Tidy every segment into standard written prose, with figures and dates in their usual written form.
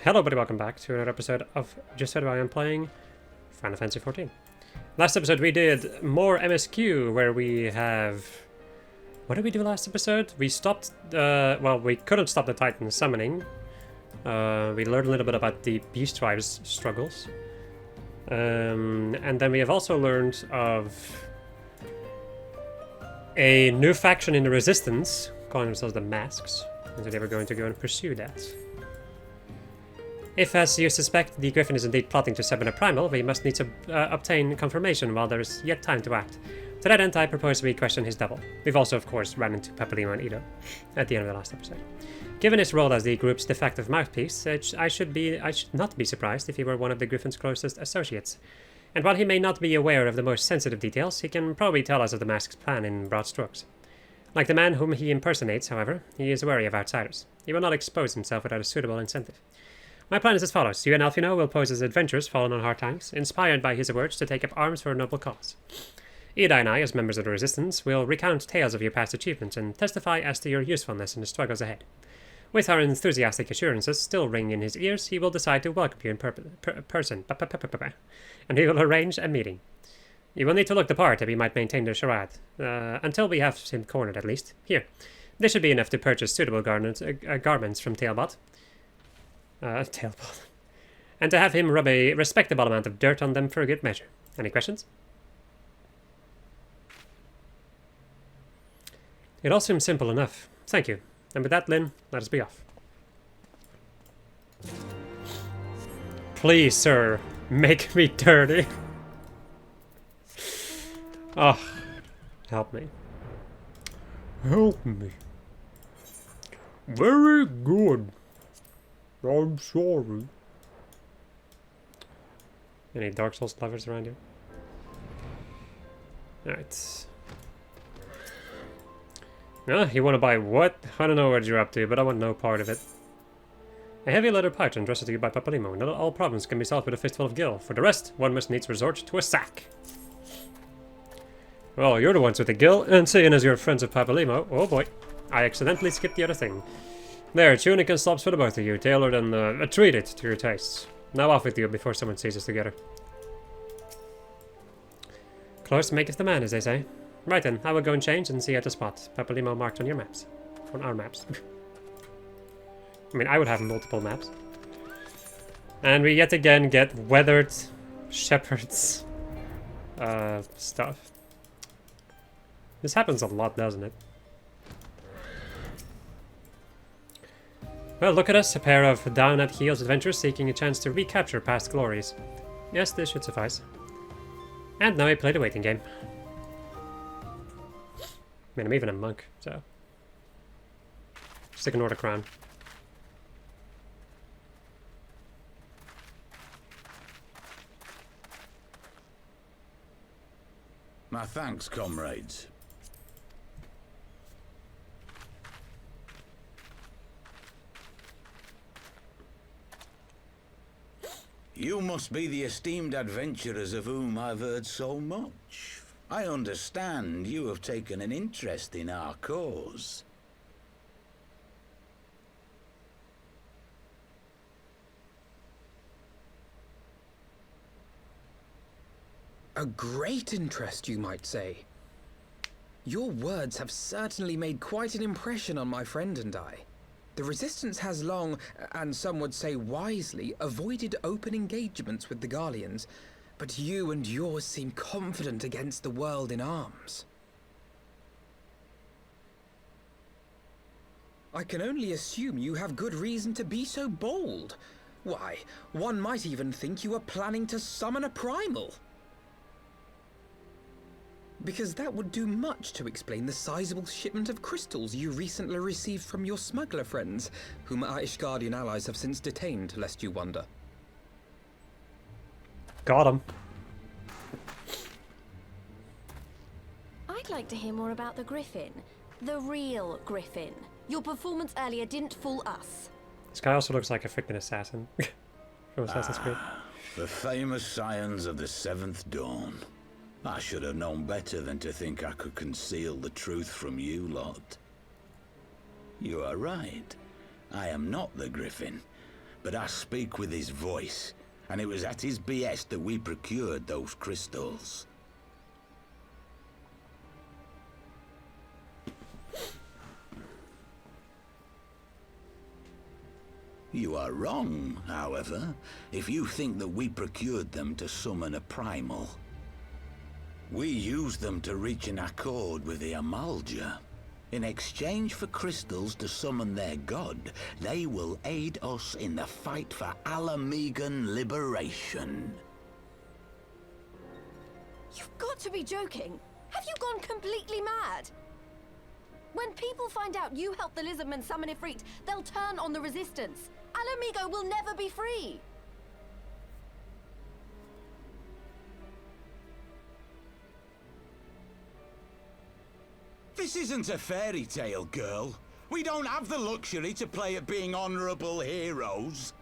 Hello everybody, welcome back to another episode of Just How I Am playing Final Fantasy XIV. Last episode we did more MSQ, where we have... What did we do last episode? We stopped... well, we couldn't stop the Titan summoning. We learned a little bit about the Beast Tribe's struggles. And then we have also learned of a new faction in the Resistance, calling themselves the Masks. And so they were going to go and pursue that. If, as you suspect, the Griffin is indeed plotting to summon a primal, we must need to obtain confirmation while there is yet time to act. To that end, I propose we question his double. We've also, of course, run into Papalymo and Ito at the end of the last episode. Given his role as the group's de facto mouthpiece, I should not be surprised if he were one of the Griffin's closest associates. And while he may not be aware of the most sensitive details, he can probably tell us of the Mask's plan in broad strokes. Like the man whom he impersonates, however, he is wary of outsiders. He will not expose himself without a suitable incentive. My plan is as follows. You and Alfino will pose as adventurers fallen on hard times, inspired by his words to take up arms for a noble cause. Ida and I, as members of the Resistance, will recount tales of your past achievements and testify as to your usefulness in the struggles ahead. With our enthusiastic assurances still ringing in his ears, he will decide to welcome you in person, and we will arrange a meeting. You will need to look the part if we might maintain the charade, until we have him cornered at least. Here, this should be enough to purchase suitable garments from Tailbot. And to have him rub a respectable amount of dirt on them for a good measure. Any questions? It all seems simple enough. Thank you. And with that, Lynn, let us be off. Please, sir, make me dirty. Oh, help me. Help me. Very good. I'm sorry. Any Dark Souls lovers around here? Alright. You want to buy what? I don't know what you're up to, but I want no part of it. A heavy leather pouch entrusted to you by Papalymo. Not all problems can be solved with a fistful of gil. For the rest, one must needs resort to a sack. Well, you're the ones with the gil, and seeing as you're friends of Papalymo, oh boy, I accidentally skipped the other thing. There, tunic and slops for the both of you, tailored and treated to your tastes. Now off with you before someone sees us together. Close maketh the man, as they say. Right then, I will go and change and see at the spot. Papalymo marked on your maps. On our maps. I mean, I would have multiple maps. And we yet again get weathered shepherds stuff. This happens a lot, doesn't it? Well, look at us, a pair of down-at-heels adventurers seeking a chance to recapture past glories. Yes, this should suffice. And now I play the waiting game. I mean, I'm even a monk, so... Just ignore the crown. My thanks, comrades. You must be the esteemed adventurers of whom I've heard so much. I understand you have taken an interest in our cause. A great interest, you might say. Your words have certainly made quite an impression on my friend and I. The Resistance has long, and some would say wisely, avoided open engagements with the Garleans, but you and yours seem confident against the world in arms. I can only assume you have good reason to be so bold. Why, one might even think you are planning to summon a primal. Because that would do much to explain the sizable shipment of crystals you recently received from your smuggler friends, whom our Ishgardian allies have since detained, lest you wonder. Got him. I'd like to hear more about the Griffin. The real Griffin. Your performance earlier didn't fool us. This guy also looks like a freaking assassin. From Assassin's Creed. The famous scions of the Seventh Dawn. I should have known better than to think I could conceal the truth from you lot. You are right. I am not the Griffin, but I speak with his voice, and it was at his behest that we procured those crystals. You are wrong, however, if you think that we procured them to summon a primal. We used them to reach an accord with the Amalja. In exchange for crystals to summon their god, they will aid us in the fight for Alamegan liberation. You've got to be joking. Have you gone completely mad? When people find out you helped the Lizardmen summon Ifrit, they'll turn on the Resistance. Alamigo will never be free. This isn't a fairy tale, girl. We don't have the luxury to play at being honorable heroes.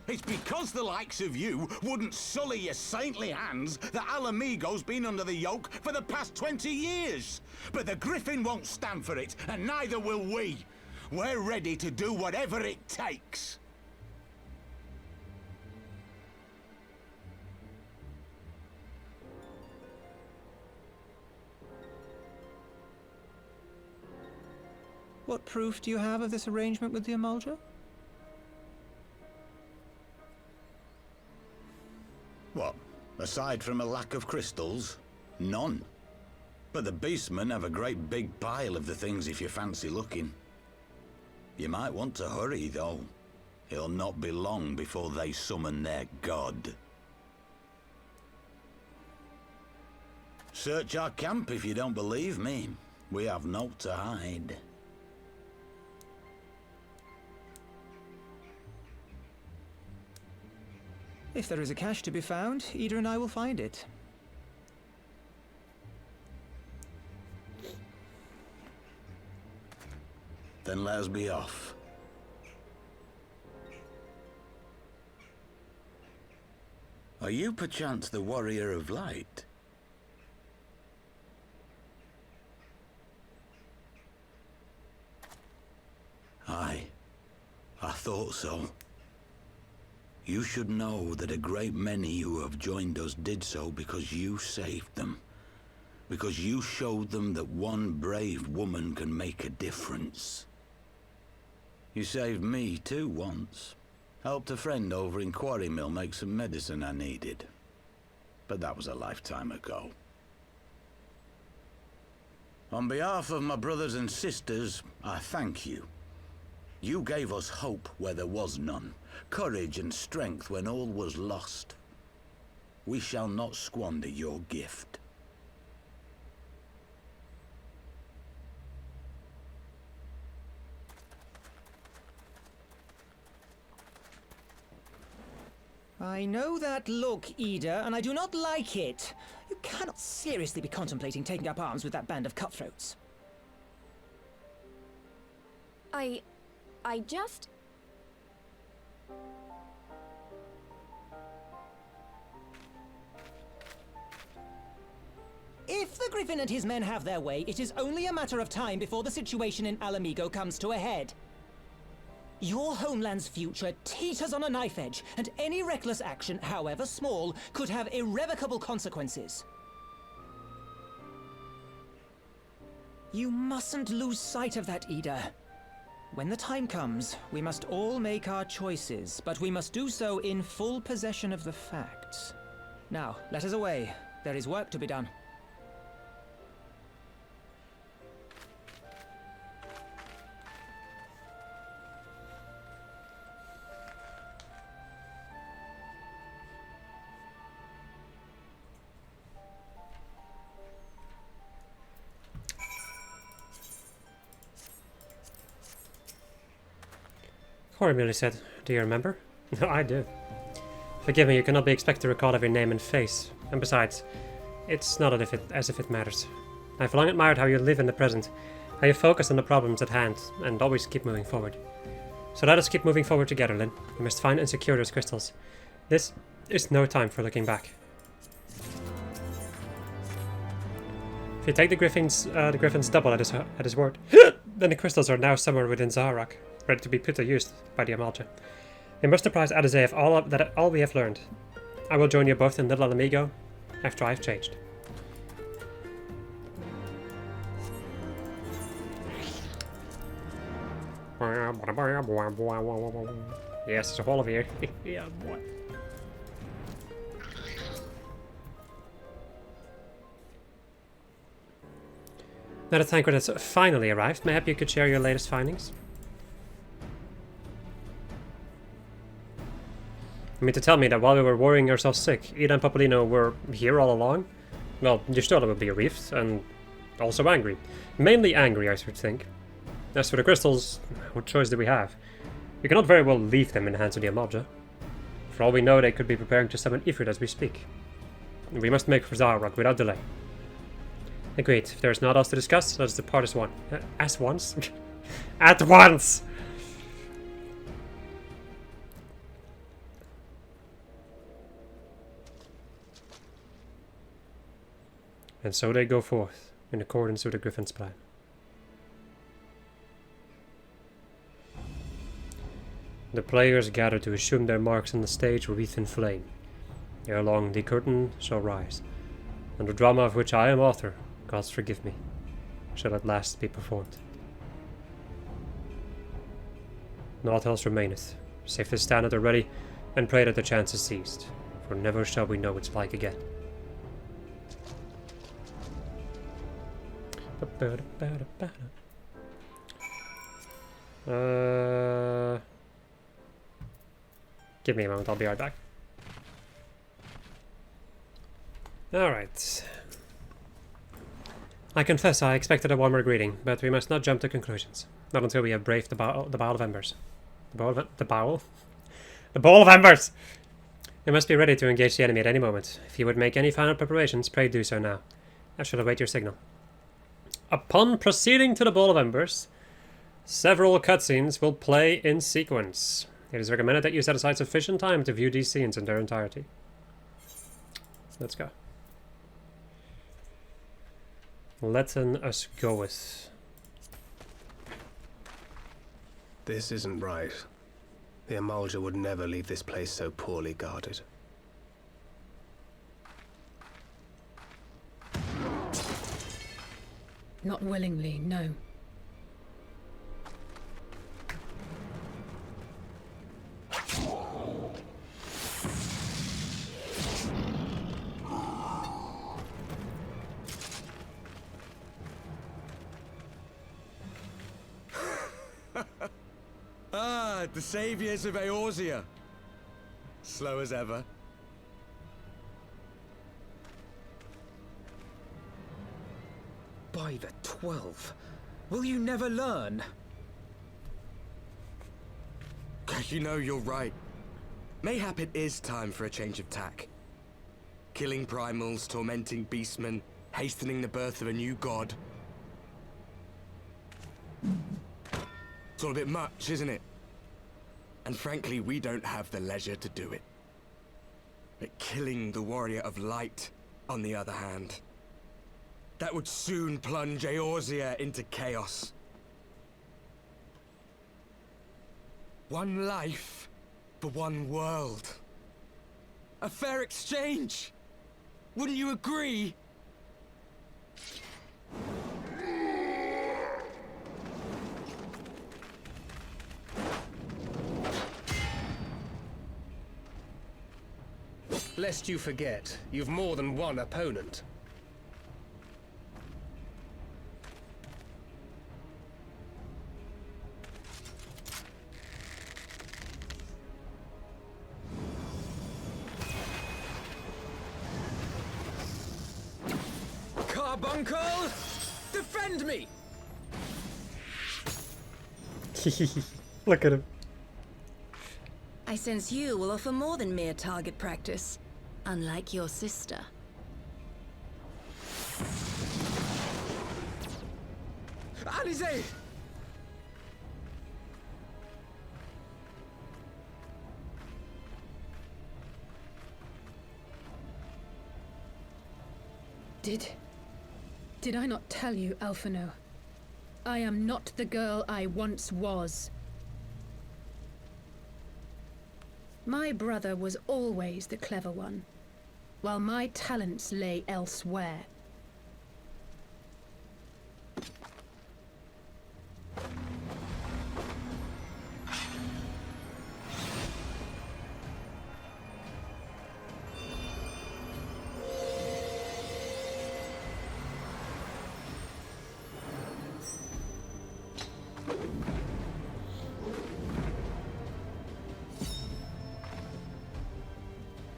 It's because the likes of you wouldn't sully your saintly hands that Alamigo's been under the yoke for the past 20 years. But the Griffin won't stand for it, and neither will we. We're ready to do whatever it takes. What proof do you have of this arrangement with the Amalja? What? Aside from a lack of crystals? None. But the beastmen have a great big pile of the things if you fancy looking. You might want to hurry, though. It'll not be long before they summon their god. Search our camp if you don't believe me. We have naught to hide. If there is a cache to be found, Ida and I will find it. Then let us be off. Are you perchance the Warrior of Light? Aye, I thought so. You should know that a great many who have joined us did so because you saved them. Because you showed them that one brave woman can make a difference. You saved me too once. Helped a friend over in Quarry Mill make some medicine I needed. But that was a lifetime ago. On behalf of my brothers and sisters, I thank you. You gave us hope where there was none, courage and strength when all was lost. We shall not squander your gift. I know that look, Ida, and I do not like it. You cannot seriously be contemplating taking up arms with that band of cutthroats. I just... If the Griffin and his men have their way, it is only a matter of time before the situation in Alamigo comes to a head. Your homeland's future teeters on a knife edge, and any reckless action, however small, could have irrevocable consequences. You mustn't lose sight of that, Ida. When the time comes, we must all make our choices, but we must do so in full possession of the facts. Now, let us away. There is work to be done. Corey merely said, "Do you remember?" No, I do. Forgive me, you cannot be expected to recall every name and face. And besides, it's not as if it matters. I've long admired how you live in the present, how you focus on the problems at hand, and always keep moving forward. So let us keep moving forward together, Lynn. We must find and secure those crystals. This is no time for looking back. If you take the Griffin's double at his word, then the crystals are now somewhere within Zaharak. ready to be put to use by the Amalja. We must apprise Adizay of all we have learned. I will join you both in Little Alamigo after I have changed. Yes, there's a hole over here. Yeah, boy. Now that Tancred has finally arrived, mayhap you could share your latest findings? You mean to tell me that while we were worrying ourselves sick, Ida and Popolino were here all along? Well, you still would be relieved, and also angry. Mainly angry, I should think. As for the crystals, what choice do we have? We cannot very well leave them in the hands of the Amalja. For all we know, they could be preparing to summon Ifrit as we speak. We must make for Zarok without delay. Agreed. If there is not else to discuss, let us depart as one. As once? At once! And so they go forth, in accordance with the Griffin's plan. The players gather to assume their marks on the stage wreathed in flame. Ere long the curtain shall rise, and the drama of which I am author, gods forgive me, shall at last be performed. Naught else remaineth, save to stand at the ready and pray that the chance is seized, for never shall we know its like again. Give me a moment, I'll be right back. Alright. I confess I expected a warmer greeting, but we must not jump to conclusions. Not until we have braved the bowl of embers. The bowl of embers! We must be ready to engage the enemy at any moment. If you would make any final preparations, pray do so now. I shall await your signal. Upon proceeding to the Bowl of Embers, several cutscenes will play in sequence. It is recommended that you set aside sufficient time to view these scenes in their entirety. Let's go. Letting us go with. This isn't right. The Amalja would never leave this place so poorly guarded. Not willingly, no. The saviors of Eorzea. Slow as ever. By the 12, will you never learn? You know, you're right. Mayhap it is time for a change of tack. Killing primals, tormenting beastmen, hastening the birth of a new god. It's all a bit much, isn't it? And frankly, we don't have the leisure to do it. But killing the warrior of light, on the other hand, that would soon plunge Eorzea into chaos. One life for one world. A fair exchange! Wouldn't you agree? Lest you forget, you've more than one opponent. Carbuncle! Defend me! Look at him. I sense you will offer more than mere target practice, unlike your sister. Alizé! Did I not tell you, Alphino? I am not the girl I once was. My brother was always the clever one, while my talents lay elsewhere.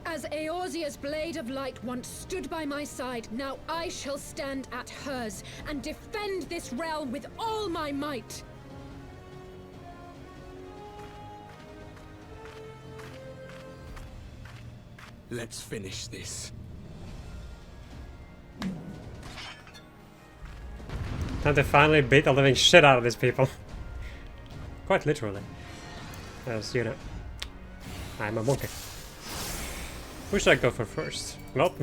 As Eorzea's blade of light once stood by my side, now I shall stand at hers and defend this realm with all my might. Let's finish this. Time to finally beat the living shit out of these people. Quite literally. As you know, I'm a monkey. Who should I go for first? Nope.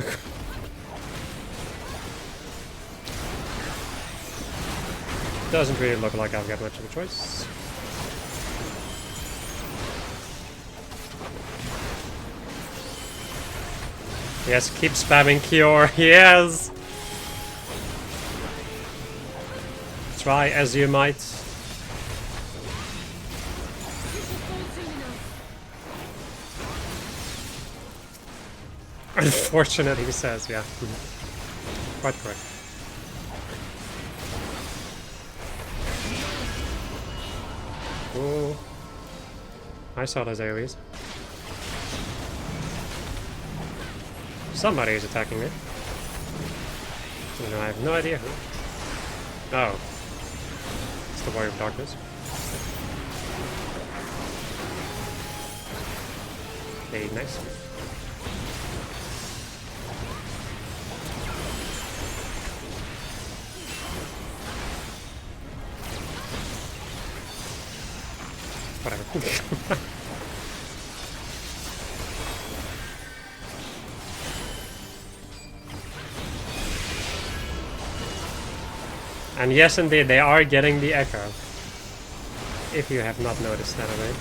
Doesn't really look like I've got much of a choice. Yes, keep spamming Cure. Yes! Try as you might. Unfortunate, he says, yeah. Quite correct. Oh. I saw those AoEs. Somebody is attacking me. And I have no idea who. Oh. It's the Warrior of Darkness. Okay, nice. Whatever. And yes, indeed, they are getting the echo. If you have not noticed that already.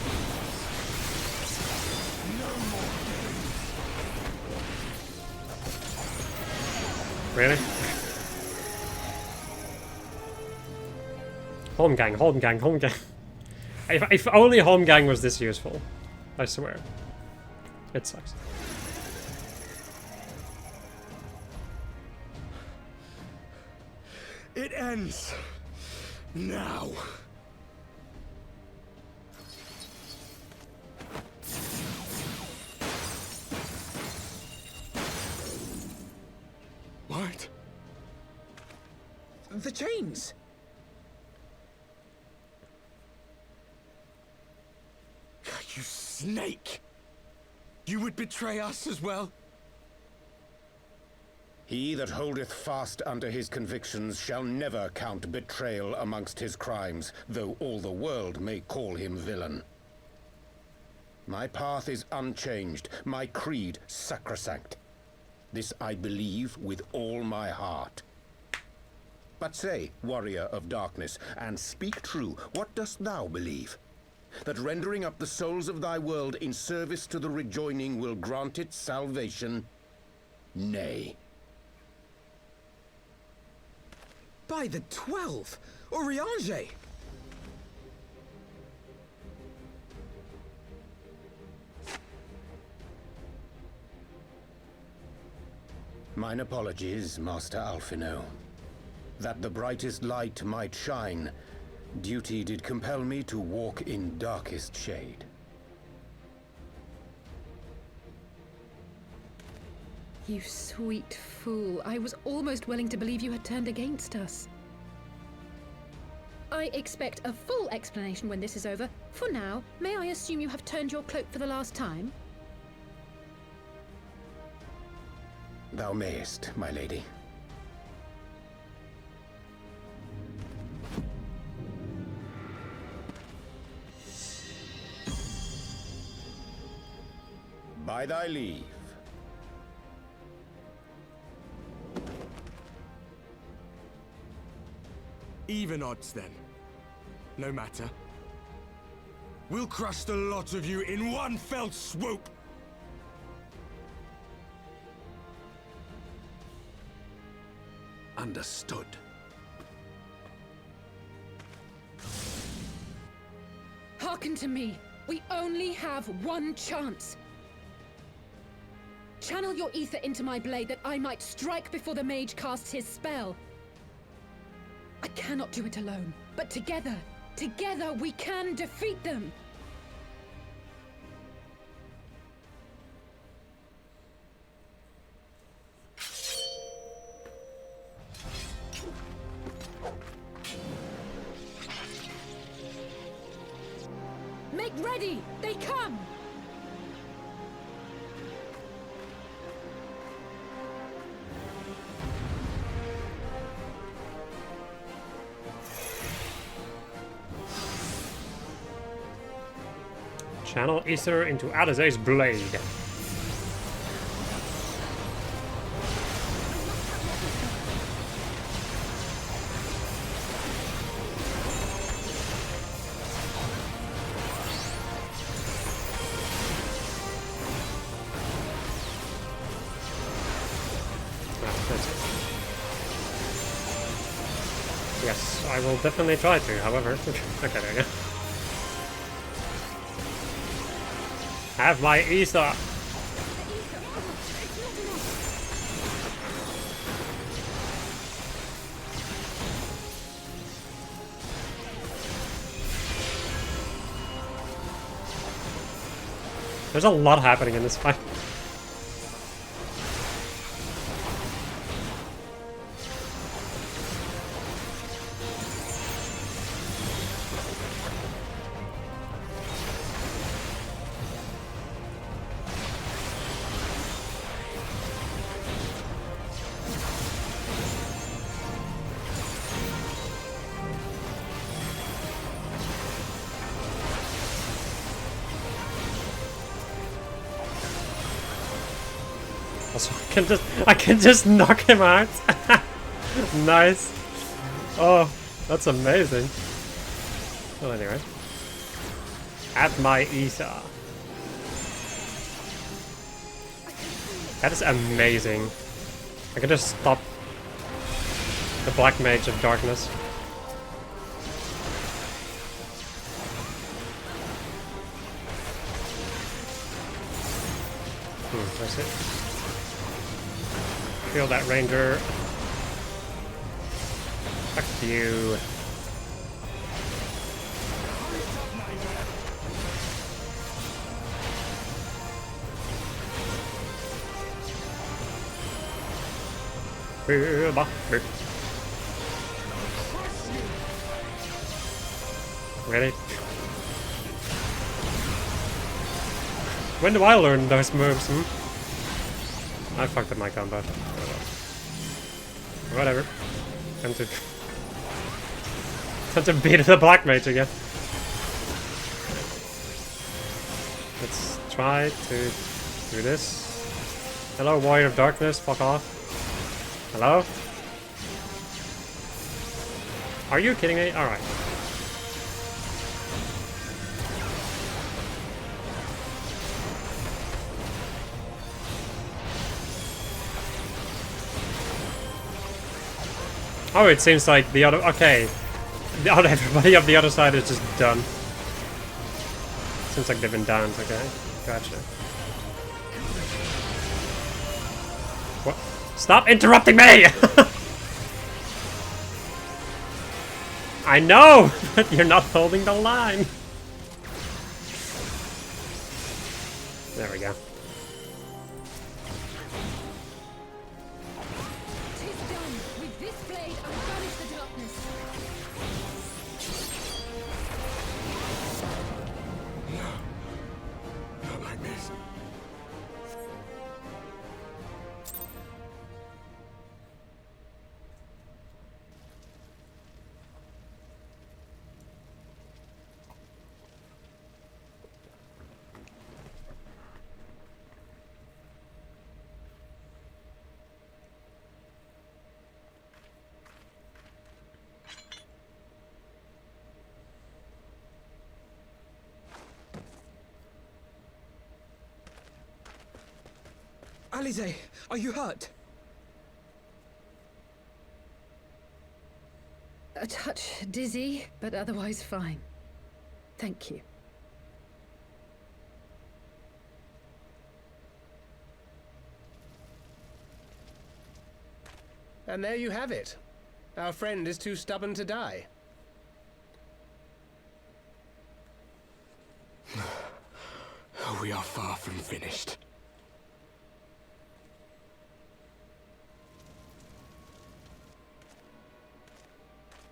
Really? Home gang, home gang, home gang. If only home gang was this useful. I swear. It sucks. It ends now. What? The chains! You snake! You would betray us as well? He that holdeth fast unto his convictions shall never count betrayal amongst his crimes, though all the world may call him villain. My path is unchanged, my creed sacrosanct. This I believe with all my heart. But say, warrior of darkness, and speak true, what dost thou believe? That rendering up the souls of thy world in service to the rejoining will grant it salvation? Nay. By the 12! Oriange! Mine apologies, Master Alphino. That the brightest light might shine, duty did compel me to walk in darkest shade. You sweet fool. I was almost willing to believe you had turned against us. I expect a full explanation when this is over. For now, may I assume you have turned your cloak for the last time? Thou mayest, my lady. By thy leave. Even odds then. No matter. We'll crush the lot of you in one fell swoop! Understood. Hearken to me. We only have one chance. Channel your ether into my blade that I might strike before the mage casts his spell. I cannot do it alone, but together we can defeat them! Make ready! They come! Channel ether into Alizé's blade. Yes, I will definitely try to, however. Okay, there you go. Have my ether! There's a lot happening in this fight. Also, I can just knock him out. Nice. Oh, that's amazing. Well, anyway. At my ether. That is amazing. I can just stop the Black Mage of Darkness. That's it. Feel that ranger. Fuck you. Ready? When do I learn those moves, I fucked up my combo. Whatever. Time to beat the Black Mage again. Let's try to do this. Hello, Warrior of Darkness, fuck off. Hello? Are you kidding me? Alright. Oh, it seems like the other... Okay. Everybody up the other side is just done. Seems like they've been downed. Okay. Gotcha. What? Stop interrupting me! I know! But you're not holding the line. There we go. Alize, are you hurt? A touch dizzy, but otherwise fine. Thank you. And there you have it. Our friend is too stubborn to die. We are far from finished.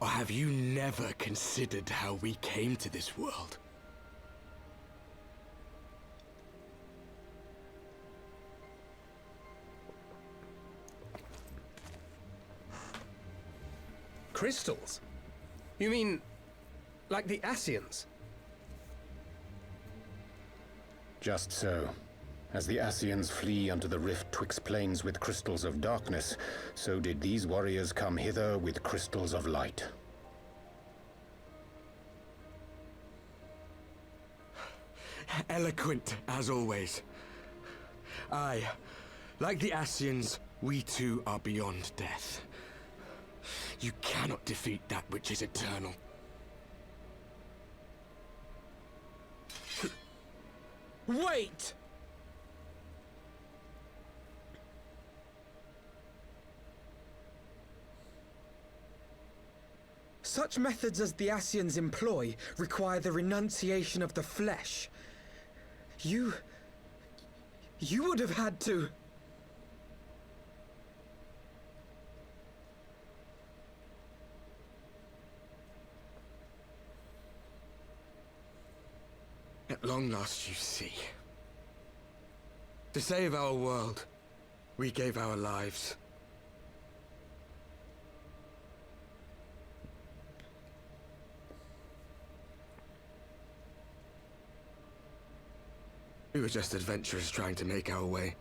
Or have you never considered how we came to this world? Crystals? You mean, like the Ascians? Just so. As the Ascians flee unto the rift twixt planes with crystals of darkness, so did these warriors come hither with crystals of light. Eloquent, as always. Aye, like the Ascians, we too are beyond death. You cannot defeat that which is eternal. Wait! Such methods as the Ascians employ require the renunciation of the flesh. You would have had to... At long last you see. To save our world, we gave our lives. We were just adventurers trying to make our way.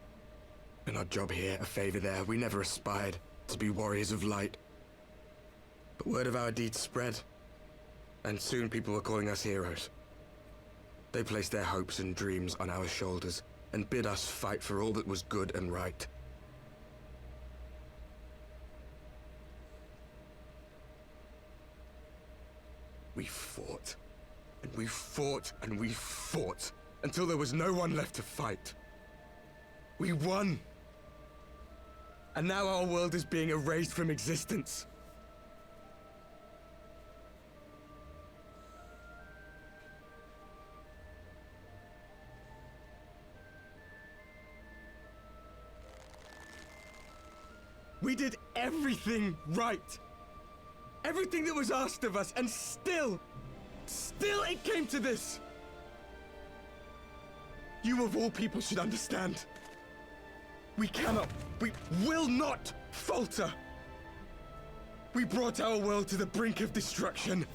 An odd job here, a favor there. We never aspired to be warriors of light. But word of our deeds spread, and soon people were calling us heroes. They placed their hopes and dreams on our shoulders, and bid us fight for all that was good and right. We fought, and we fought, and we fought, until there was no one left to fight. We won! And now our world is being erased from existence. We did everything right. Everything that was asked of us, and still it came to this. You of all people should understand. We will not falter. We brought our world to the brink of destruction,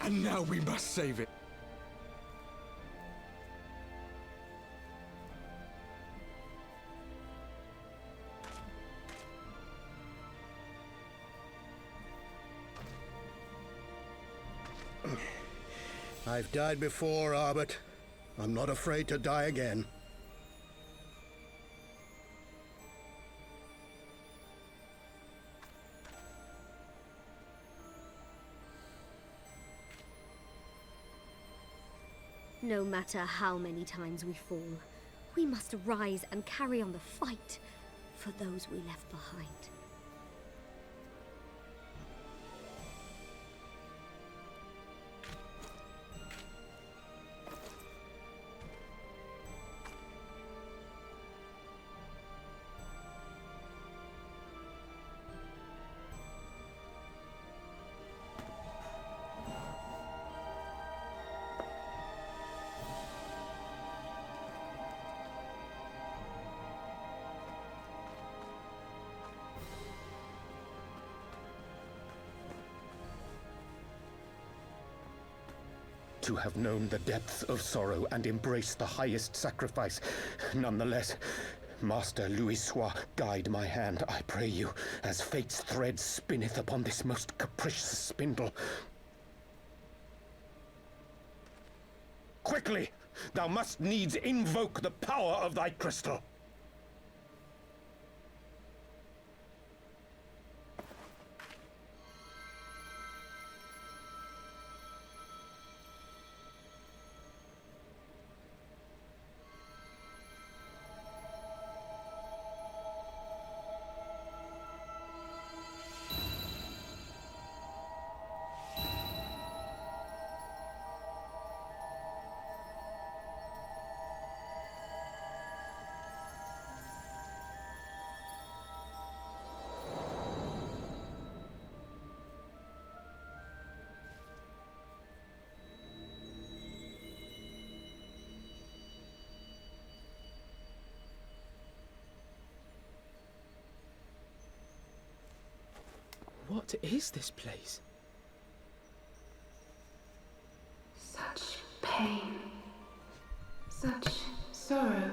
and now we must save it. I've died before, Arbet. I'm not afraid to die again. No matter how many times we fall, we must rise and carry on the fight for those we left behind. To have known the depths of sorrow and embraced the highest sacrifice. Nonetheless, Master Louis-Sois, guide my hand, I pray you, as fate's thread spinneth upon this most capricious spindle. Quickly! Thou must needs invoke the power of thy crystal. What is this place? Such pain. Such sorrow.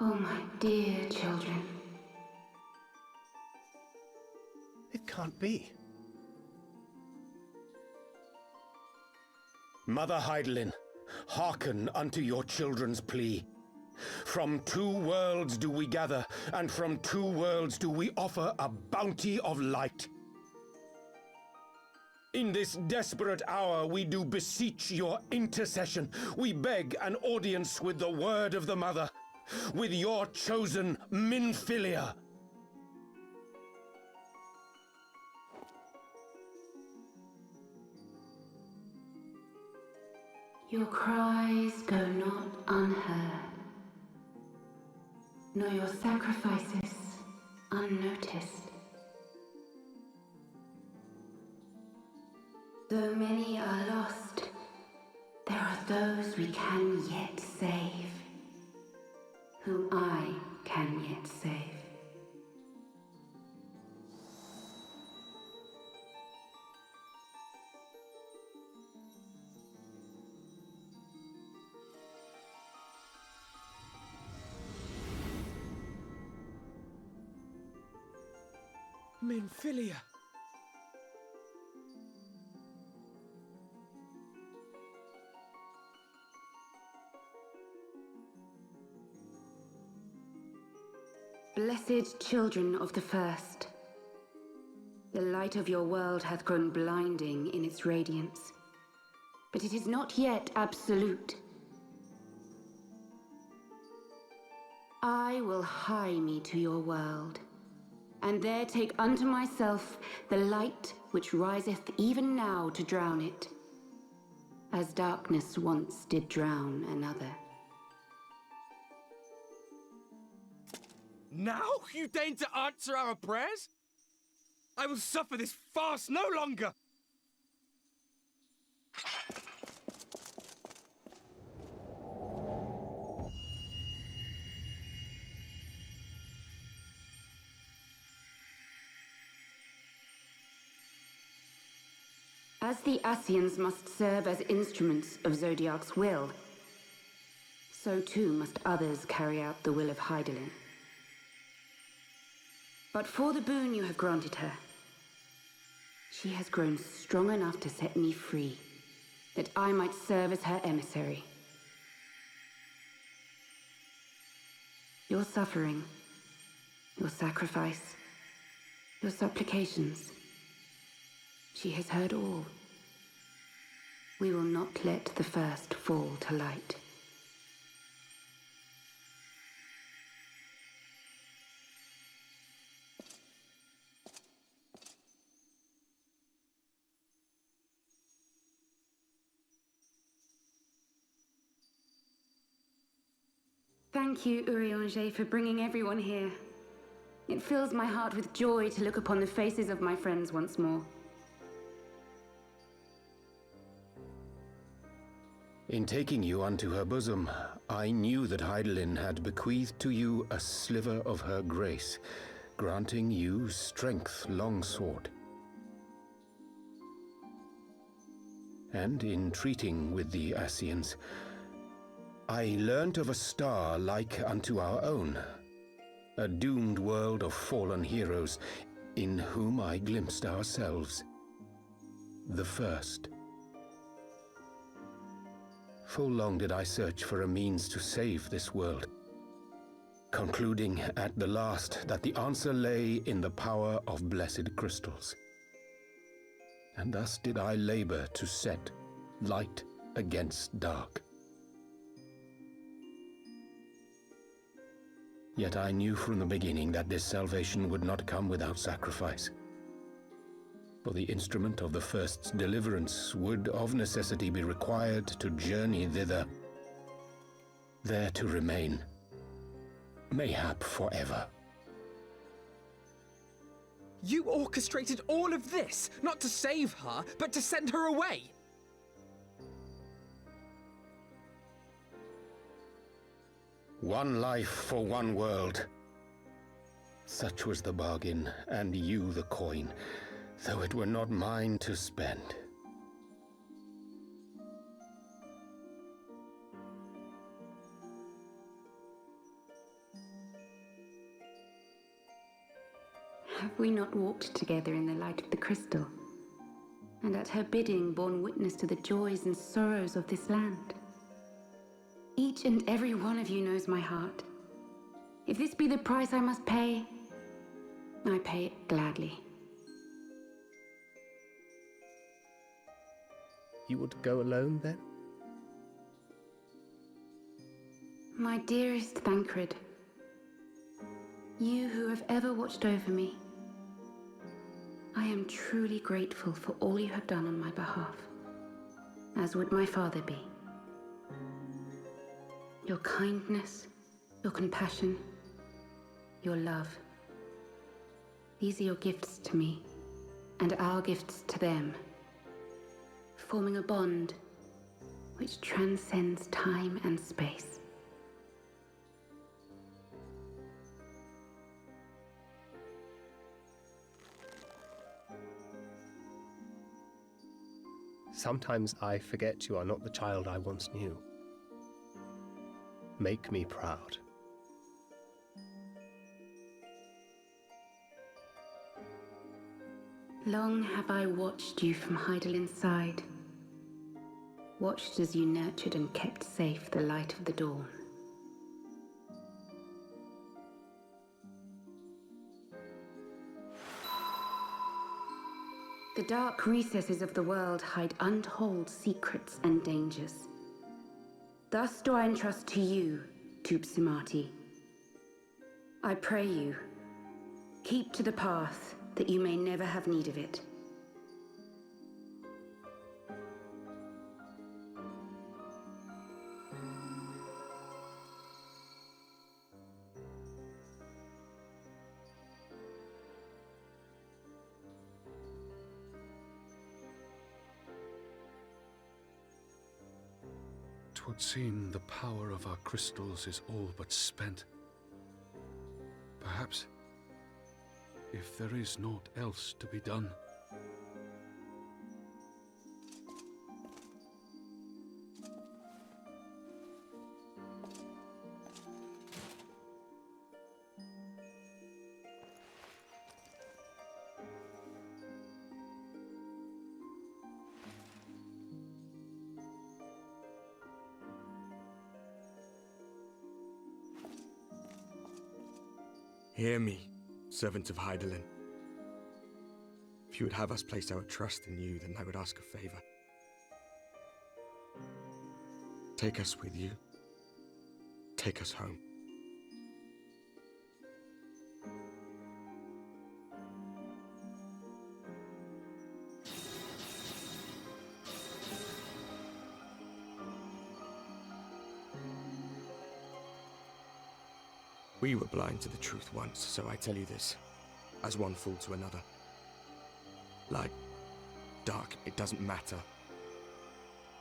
Oh, my dear children. It can't be. Mother Heidelin, hearken unto your children's plea. From two worlds do we gather, and from two worlds do we offer a bounty of light. In this desperate hour we do beseech your intercession. We beg an audience with the word of the Mother, with your chosen Minfilia. Your cries go not unheard, nor your sacrifices unnoticed. Though many are lost, there are those we can yet save, whom I can yet save. Minfilia! Blessed children of the First, the light of your world hath grown blinding in its radiance, but it is not yet absolute. I will hie me to your world, and there take unto myself the light which riseth even now to drown it, as darkness once did drown another. Now you deign to answer our prayers? I will suffer this farce no longer! As the Ascians must serve as instruments of Zodiark's will, so too must others carry out the will of Heidelin. But for the boon you have granted her, she has grown strong enough to set me free, that I might serve as her emissary. Your suffering, your sacrifice, your supplications, she has heard all. We will not let the first fall to light. Thank you, Urianger, for bringing everyone here. It fills my heart with joy to look upon the faces of my friends once more. In taking you unto her bosom, I knew that Heidelin had bequeathed to you a sliver of her grace, granting you strength longsword. And in treating with the Ascians, I learnt of a star like unto our own, a doomed world of fallen heroes, in whom I glimpsed ourselves, the first. Full long did I search for a means to save this world, concluding at the last that the answer lay in the power of blessed crystals. And thus did I labor to set light against dark. Yet I knew from the beginning that this salvation would not come without sacrifice. For the instrument of the first's deliverance would of necessity be required to journey thither, there to remain, mayhap forever. You orchestrated all of this, not to save her, but to send her away! One life for one world. Such was the bargain, and you the coin, though it were not mine to spend. Have we not walked together in the light of the crystal, and at her bidding borne witness to the joys and sorrows of this land? Each and every one of you knows my heart. If this be the price I must pay, I pay it gladly. You would go alone, then? My dearest Thancred, you who have ever watched over me, I am truly grateful for all you have done on my behalf, as would my father be. Your kindness, your compassion, your love. These are your gifts to me, and our gifts to them, forming a bond which transcends time and space. Sometimes I forget you are not the child I once knew. Make me proud. Long have I watched you from Heidelin's side, watched as you nurtured and kept safe the light of the dawn. The dark recesses of the world hide untold secrets and dangers. Thus do I entrust to you, Tupsimati. I pray you, keep to the path that you may never have need of it. Twould seem the power of our crystals is all but spent. Perhaps, if there is naught else to be done. Hear me, servant of Heidelin. If you would have us place our trust in you, then I would ask a favor. Take us with you. Take us home. We were blind to the truth once, so I tell you this, as one fool to another. Light, dark, it doesn't matter.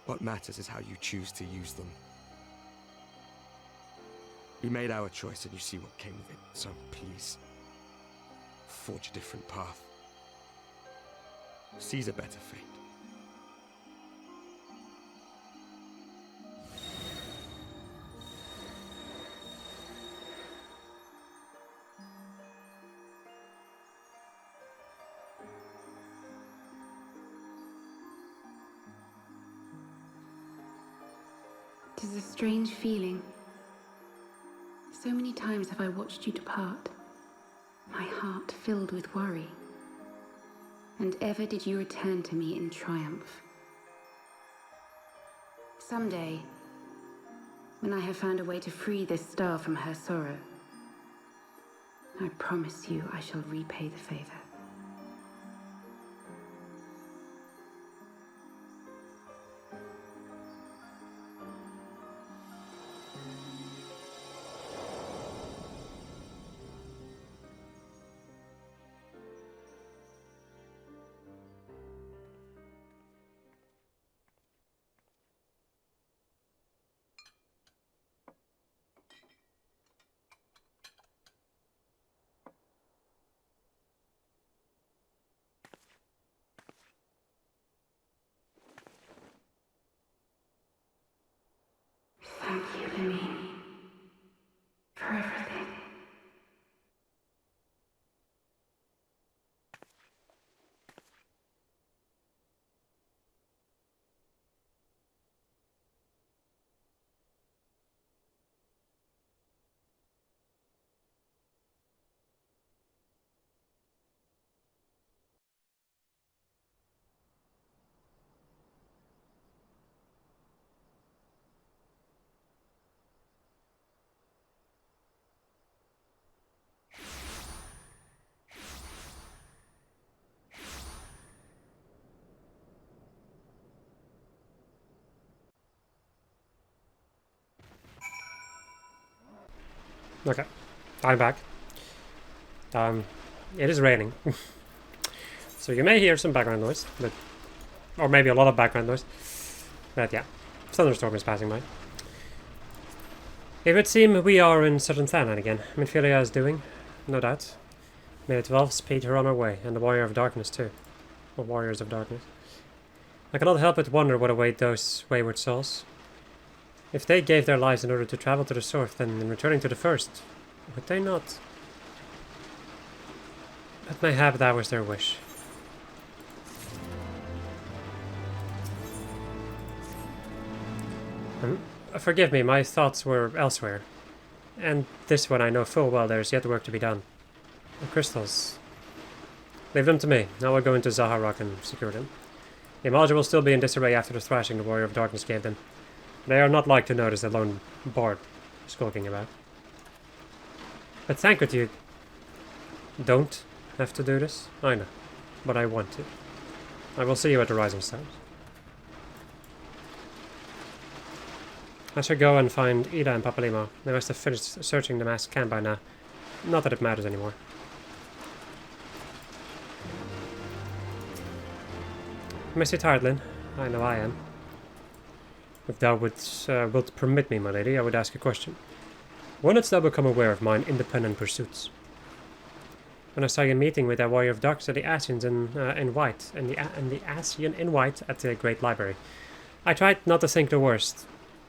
What matters is how you choose to use them. We made our choice and you see what came of it, so please, forge a different path. Seize a better fate. It is a strange feeling. So many times have I watched you depart, my heart filled with worry. And ever did you return to me in triumph. Someday, when I have found a way to free this star from her sorrow, I promise you I shall repay the favor. Okay, I'm back. It is raining. So you may hear some background noise, but or maybe a lot of background noise. But yeah, thunderstorm is passing by. It would seem we are in southern Thailand again. Minfilia is doing, no doubt. May the 12 speed her on her way, and the Warrior of Darkness too. Or Warriors of Darkness. I cannot help but wonder what await those wayward souls. If they gave their lives in order to travel to the south, then in returning to the first, would they not? But mayhap that was their wish. Forgive me, my thoughts were elsewhere. And this one I know full well there is yet work to be done. The crystals. Leave them to me. I will go into Zaharok and secure them. The module will still be in disarray after the thrashing the Warrior of Darkness gave them. They are not like to notice the lone bard skulking about. But thank God you don't have to do this. I know, but I want to. I will see you at the Rising Stars. I should go and find Ida and Papalimo. They must have finished searching the masked camp by now. Not that it matters anymore. You must be tired, Lynn. I know I am. If thou wilt permit me, my lady, I would ask a question. When didst thou become aware of mine independent pursuits? When I saw you meeting with that Warrior of Darkness at the Asians in white, and the Asian in white at the Great Library. I tried not to think the worst.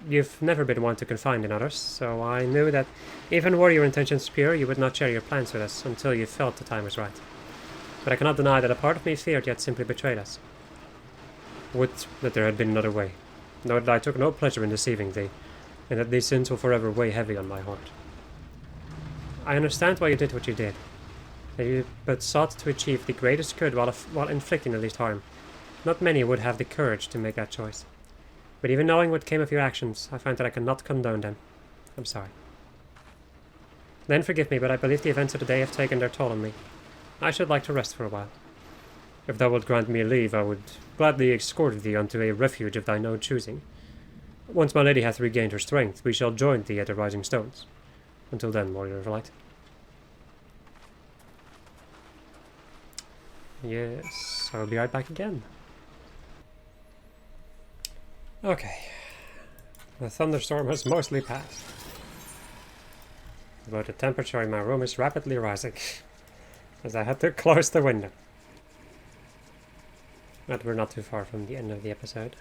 You've never been one to confide in others, so I knew that even were your intentions pure, you would not share your plans with us until you felt the time was right. But I cannot deny that a part of me feared yet simply betrayed us. Would that there had been another way. Know that I took no pleasure in deceiving thee, and that these sins will forever weigh heavy on my heart. I understand why you did what you did, that you but sought to achieve the greatest good while inflicting the least harm. Not many would have the courage to make that choice. But even knowing what came of your actions, I find that I cannot condone them. I'm sorry. Then forgive me, but I believe the events of the day have taken their toll on me. I should like to rest for a while. If thou wilt grant me leave, I would gladly escort thee unto a refuge of thine own choosing. Once my lady hath regained her strength, we shall join thee at the Rising Stones. Until then, Warrior of Light. Yes, I will be right back again. Okay. The thunderstorm has mostly passed. But the temperature in my room is rapidly rising, as I had to close the window. But we're not too far from the end of the episode.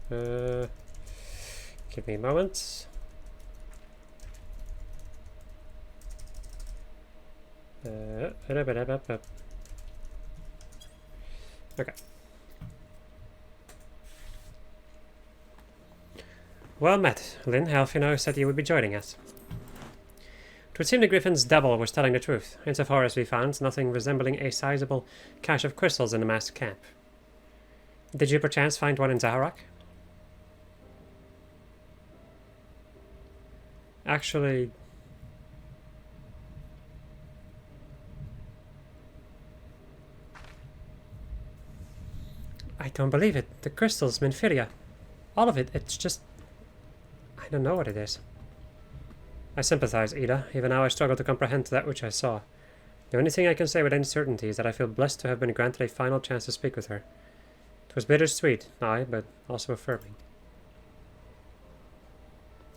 Give me a moment. Okay. Well met, Lynn. Helfino said you would be joining us. It would seem the Griffin's devil was telling the truth, insofar as we found nothing resembling a sizable cache of crystals in the masked camp. Did you perchance find one in Zaharok? Actually... I don't believe it. The crystals, Minfilia. All of it, it's just... I don't know what it is. I sympathize, Ida. Even now I struggle to comprehend that which I saw. The only thing I can say with any certainty is that I feel blessed to have been granted a final chance to speak with her. It was bittersweet, aye, but also affirming.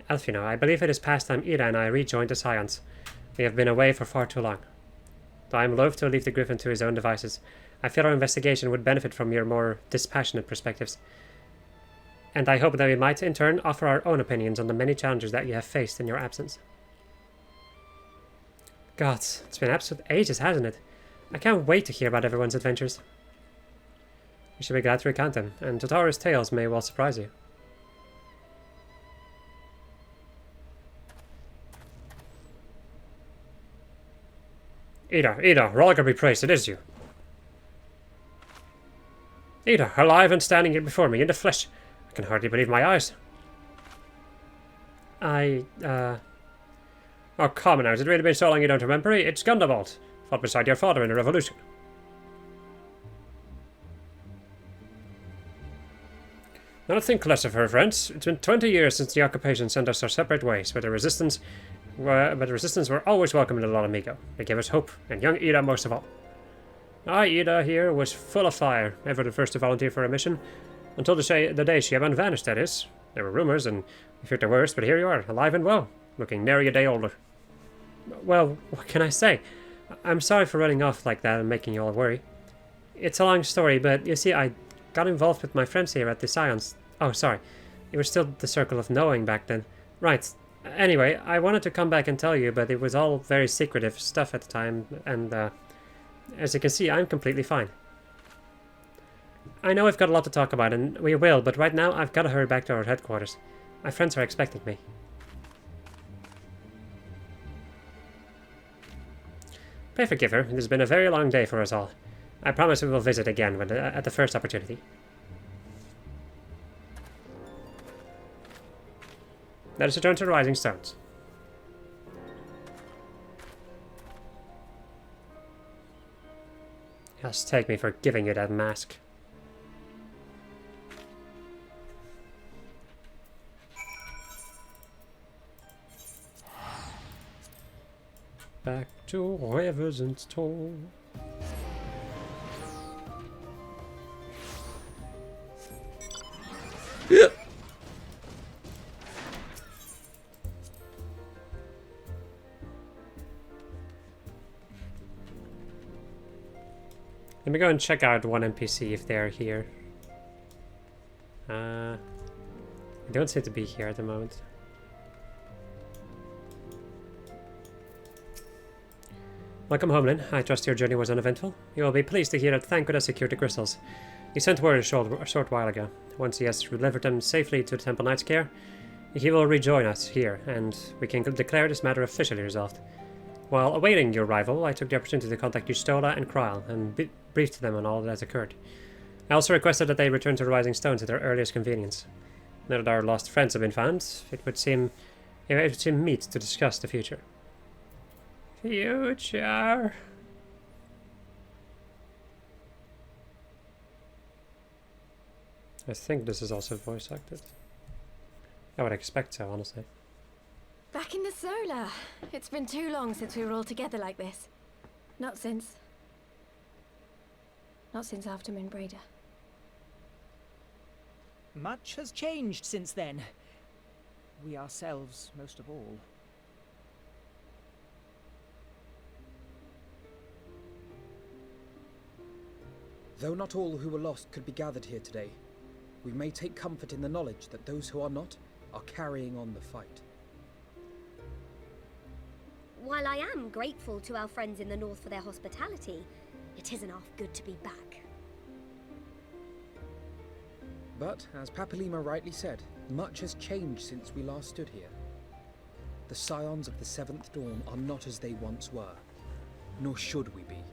Elfino, I believe it is past time Ida and I rejoined the Scions. We have been away for far too long. Though I am loath to leave the Griffin to his own devices, I feel our investigation would benefit from your more dispassionate perspectives. And I hope that we might, in turn, offer our own opinions on the many challenges that you have faced in your absence. God, it's been absolute ages, hasn't it? I can't wait to hear about everyone's adventures. You should be glad to recount them, and Totaro's tales may well surprise you. Ida, Rolliger be praised, it is you. Ida, alive and standing here before me in the flesh. I can hardly believe my eyes. Oh, come now, has it really been so long you don't remember? It's Gundamalt. Fought beside your father in the revolution. Not think less of her, friends. It's been 20 years since the occupation sent us our separate ways, but the resistance were always welcome in the Amigo. They gave us hope, and young Ida most of all. Ida here was full of fire, ever the first to volunteer for a mission, until the day she had vanished, that is. There were rumors, and we feared the worst, but here you are, alive and well, looking nary a day older. Well, what can I say? I'm sorry for running off like that and making you all worry. It's a long story, but you see, I got involved with my friends here at the Scions. Oh, sorry. It was still the Circle of Knowing back then. Right. Anyway, I wanted to come back and tell you, but it was all very secretive stuff at the time, and as you can see, I'm completely fine. I know we've got a lot to talk about, and we will, but right now I've got to hurry back to our headquarters. My friends are expecting me. Pray forgive her. It has been a very long day for us all. I promise we will visit again at the first opportunity. Let us return to the Rising Stones. Just take me for giving you that mask. Back to Heavensward. Yeah. Let me go and check out one NPC if they're here. They don't seem to be here at the moment. Welcome home, Lynn. I trust your journey was uneventful. You will be pleased to hear that Thank has secured the crystals. He sent word a short while ago. Once he has delivered them safely to the Temple Knight's care, he will rejoin us here, and we can declare this matter officially resolved. While awaiting your arrival, I took the opportunity to contact Yustola and Kryl, and briefed them on all that has occurred. I also requested that they return to the Rising Stones at their earliest convenience. Now that our lost friends have been found, it would seem meet to discuss the future. Future. I think this is also voice acted. I would expect so, honestly. Back in the Solar. It's been too long since we were all together like this. Not since after Minbreda. Much has changed since then. We ourselves, most of all. Though not all who were lost could be gathered here today, we may take comfort in the knowledge that those who are not are carrying on the fight. While I am grateful to our friends in the north for their hospitality, it isn't half good to be back. But, as Papalima rightly said, much has changed since we last stood here. The Scions of the Seventh Dawn are not as they once were, nor should we be.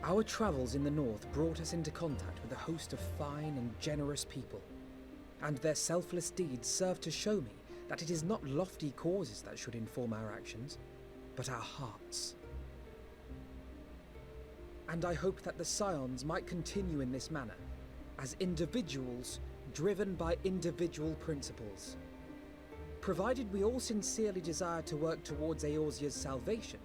Our travels in the north brought us into contact with a host of fine and generous people, and their selfless deeds serve to show me that it is not lofty causes that should inform our actions, but our hearts. And I hope that the Scions might continue in this manner, as individuals driven by individual principles. Provided we all sincerely desire to work towards Eorzea's salvation,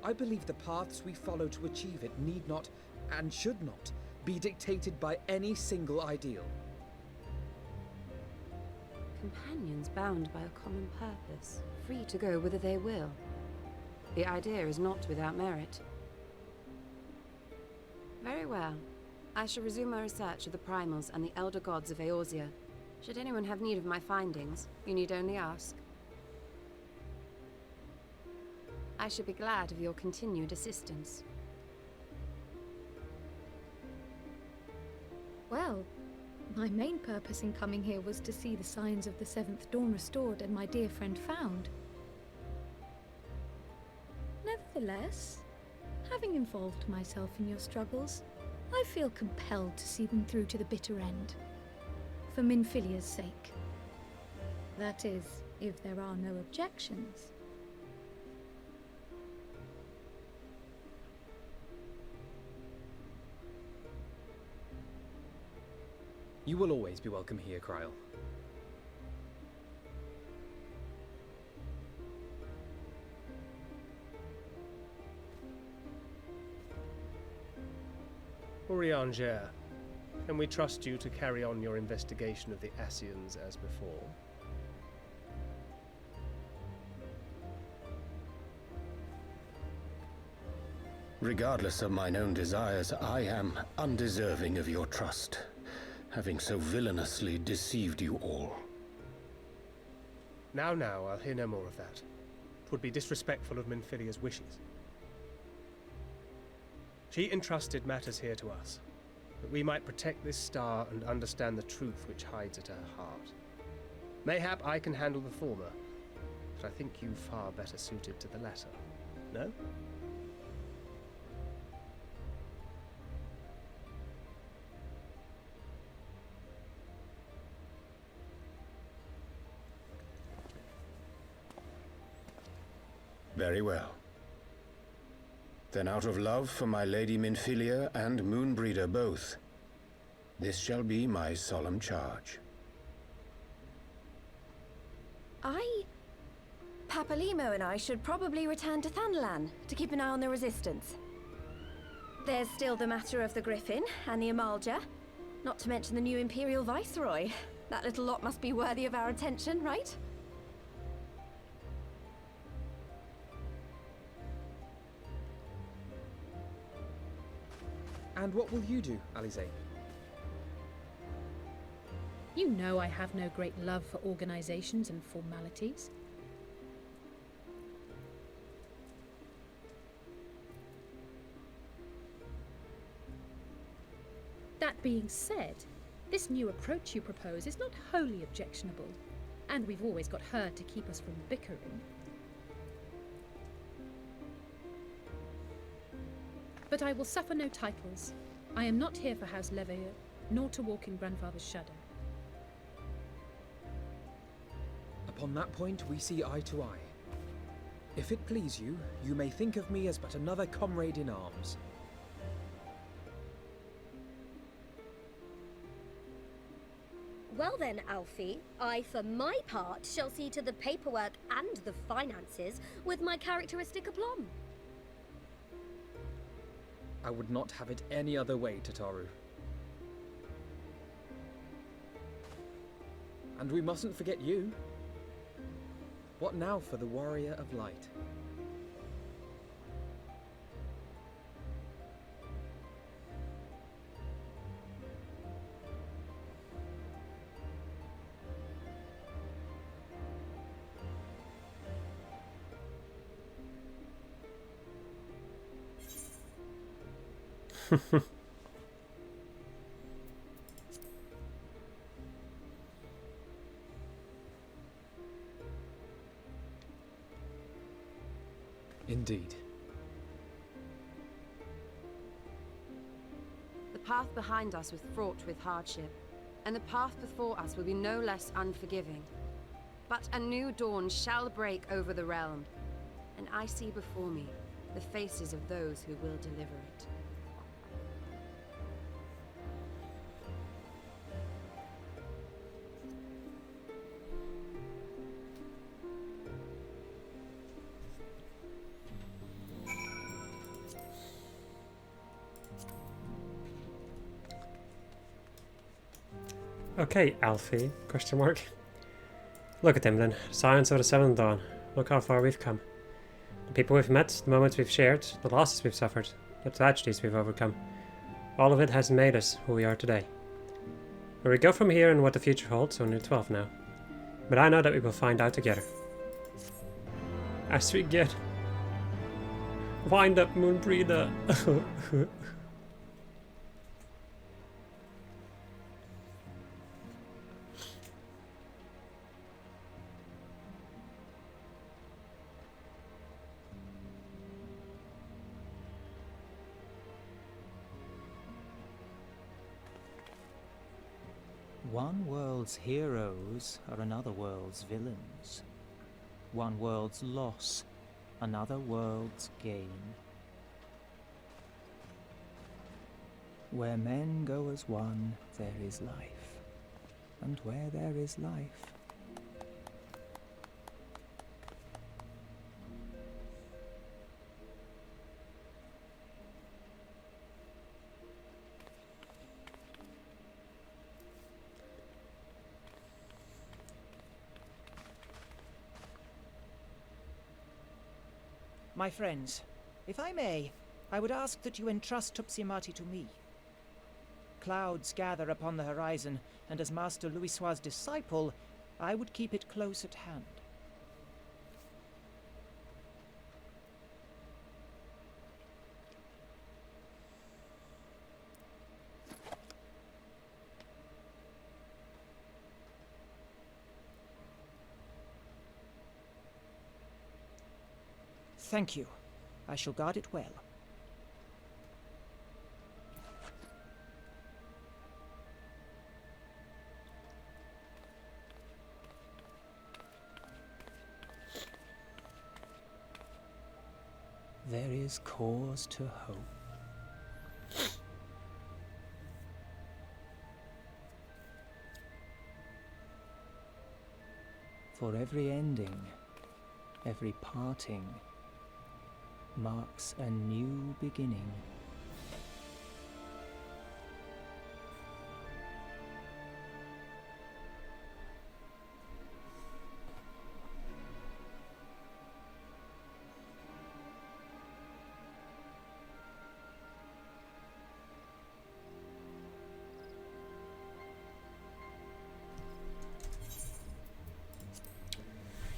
I believe the paths we follow to achieve it need not, and should not, be dictated by any single ideal. Companions bound by a common purpose, free to go whither they will. The idea is not without merit. Very well. I shall resume my research of the primals and the elder gods of Eorzea. Should anyone have need of my findings, you need only ask. I should be glad of your continued assistance. Well, my main purpose in coming here was to see the signs of the Seventh Dawn restored and my dear friend found. Nevertheless, having involved myself in your struggles, I feel compelled to see them through to the bitter end. For Minfilia's sake. That is, if there are no objections. You will always be welcome here, Kryl. Urianger, can we trust you to carry on your investigation of the Ascians as before? Regardless of mine own desires, I am undeserving of your trust, having so villainously deceived you all. Now, I'll hear no more of that. 'Twould be disrespectful of Minfilia's wishes. She entrusted matters here to us, that we might protect this star and understand the truth which hides at her heart. Mayhap I can handle the former, but I think you far better suited to the latter. No? Very well. Then out of love for my Lady Minfilia and Moonbreeder both, this shall be my solemn charge. Papalimo and I should probably return to Thanalan to keep an eye on the Resistance. There's still the matter of the Griffin and the Amalja, not to mention the new Imperial Viceroy. That little lot must be worthy of our attention, right? And what will you do, Alize? You know I have no great love for organizations and formalities. That being said, this new approach you propose is not wholly objectionable, and we've always got her to keep us from bickering. But I will suffer no titles. I am not here for House Leveilleur, nor to walk in Grandfather's shadow. Upon that point, we see eye to eye. If it please you, you may think of me as but another comrade in arms. Well then, Alfie, I for my part shall see to the paperwork and the finances with my characteristic aplomb. I would not have it any other way, Tataru. And we mustn't forget you. What now for the Warrior of Light? Indeed. The path behind us was fraught with hardship, and the path before us will be no less unforgiving. But a new dawn shall break over the realm, and I see before me the faces of those who will deliver it. Okay, Alfie, question mark. Look at them then, Science of the Seventh Dawn. Look how far we've come. The people we've met, the moments we've shared, the losses we've suffered, the tragedies we've overcome. All of it has made us who we are today. Where we go from here and what the future holds, only 12 now. But I know that we will find out together. As we get... Wind up, Moonbreeder. One world's heroes are another world's villains. One world's loss, another world's gain. Where men go as one, there is life. And where there is life, my friends, if I may, I would ask that you entrust Tupsimati to me. Clouds gather upon the horizon, and as Master Louisoix's disciple, I would keep it close at hand. Thank you. I shall guard it well. There is cause to hope. For every ending, every parting, marks a new beginning.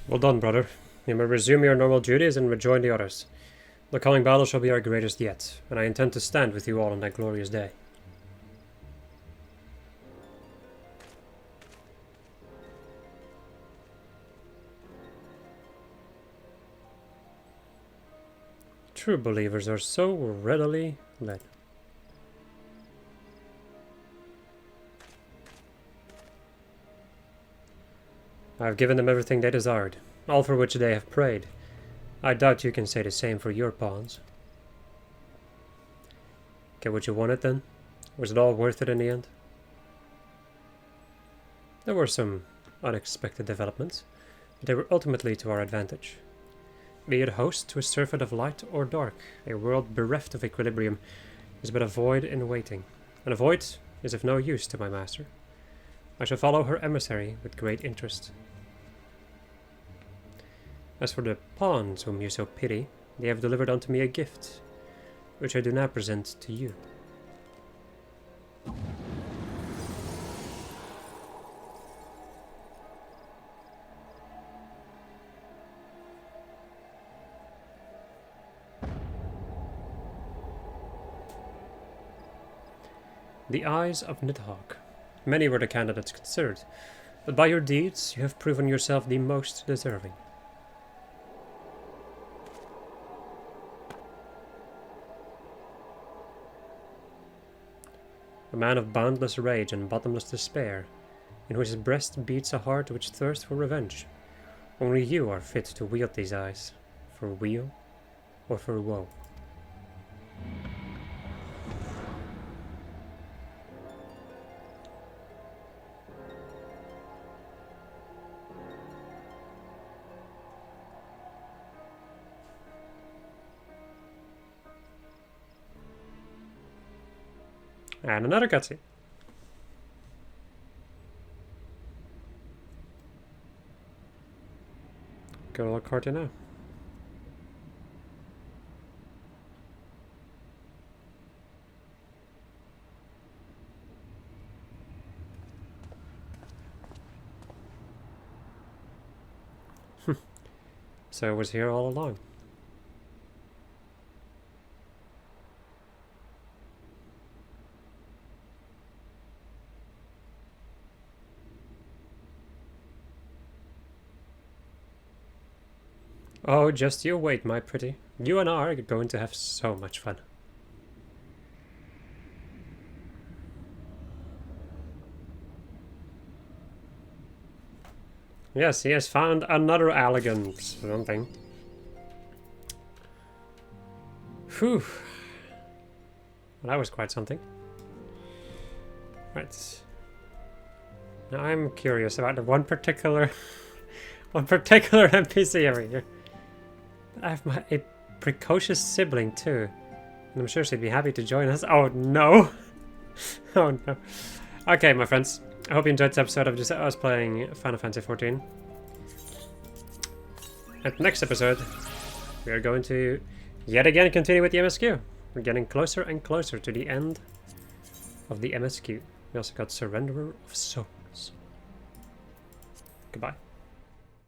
Well done, brother. You may resume your normal duties and rejoin the others. The coming battle shall be our greatest yet, and I intend to stand with you all on that glorious day. True believers are so readily led. I have given them everything they desired, all for which they have prayed. I doubt you can say the same for your pawns. Get what you wanted then? Was it all worth it in the end? There were some unexpected developments, but they were ultimately to our advantage. Be it host to a surfeit of light or dark, a world bereft of equilibrium is but a void in waiting, and a void is of no use to my master. I shall follow her emissary with great interest. As for the pawns whom you so pity, they have delivered unto me a gift, which I do now present to you. The eyes of Nidhogg. Many were the candidates considered, but by your deeds you have proven yourself the most deserving. A man of boundless rage and bottomless despair, in whose breast beats a heart which thirsts for revenge. Only you are fit to wield these eyes, for weal or for woe. And another cutscene. Go to La Carte now. So I was here all along. Oh, just you wait, my pretty. You and I are going to have so much fun. Yes, he has found another elegant something. Whew. Well, that was quite something. Right. Now I'm curious about the one particular NPC over here. I have a precocious sibling too. And I'm sure she'd be happy to join us. Oh no! Oh no. Okay, my friends. I hope you enjoyed this episode of just us playing Final Fantasy XIV. And next episode, we are going to yet again continue with the MSQ. We're getting closer and closer to the end of the MSQ. We also got Surrenderer of Souls. Goodbye.